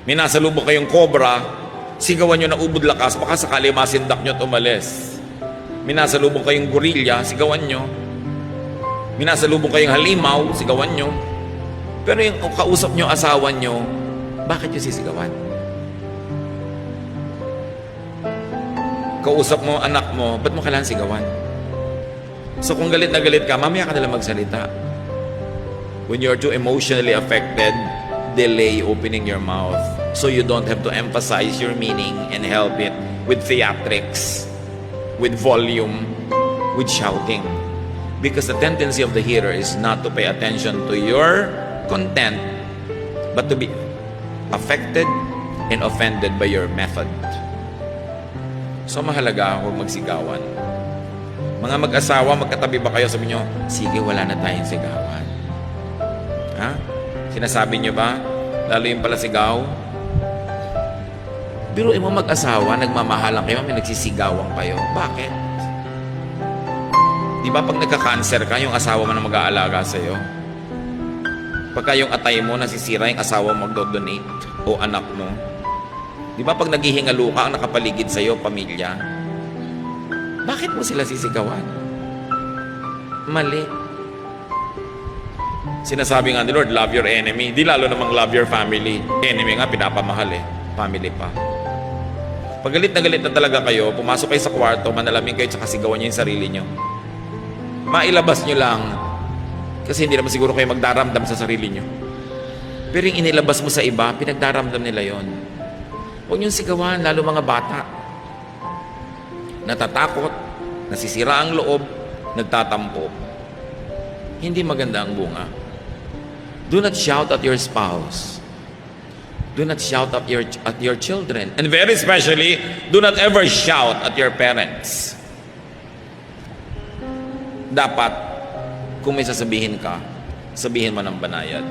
May nasalubong kayong cobra, sigawan nyo na ubod lakas, baka sakali masindak nyo at umalis. May nasalubong kayong gorilla, sigawan nyo. May nasalubong kayong halimaw, sigawan nyo. Pero yung kausap nyo, asawa nyo, bakit nyo sisigawan? Kausap mo, anak mo, ba't mo kailangan sigawan? So kung galit na galit ka, mamaya ka nalang magsalita. When you're too emotionally affected, delay opening your mouth so you don't have to emphasize your meaning and help it with theatrics, with volume, with shouting. Because the tendency of the hearer is not to pay attention to your content, but to be affected and offended by your method. So mahalaga huwag magsigawan. Mga mag-asawa, magkatabi ba kayo? Sabi nyo, sige, wala na tayong sigawan. Ha? Sinasabi nyo ba? Lalo yung pala sigaw? Biruin mo mag-asawa, nagmamahalan kayo, may nagsisigawan kayo. Bakit? Di ba pag nagka-cancer ka, yung asawa mo na mag-aalaga sa'yo? Pagka yung atay mo, nasisira, yung asawa mo magdo-donate o anak mo. Di ba pag naghihingalo ka, ang nakapaligid sa'yo, pamilya? Bakit mo sila sisigawan? Mali. Sinasabi nga ni Lord, love your enemy. Di lalo namang love your family. Enemy nga, pinapamahal eh. Family pa. Pag galit na talaga kayo, pumasok kayo sa kwarto, manalamin kayo, tsaka sigawan nyo yung sarili nyo. Mailabas nyo lang. Kasi hindi naman siguro kayo magdaramdam sa sarili nyo. Pero yung inilabas mo sa iba, pinagdaramdam nila yon. Huwag nyo sigawan, lalo mga bata. Natatakot, nasisira ang loob, nagtatampo. Hindi maganda ang bunga. Do not shout at your spouse. Do not shout at your children. And very especially, do not ever shout at your parents. Dapat, kung may sasabihin ka, sabihin mo ng banayad.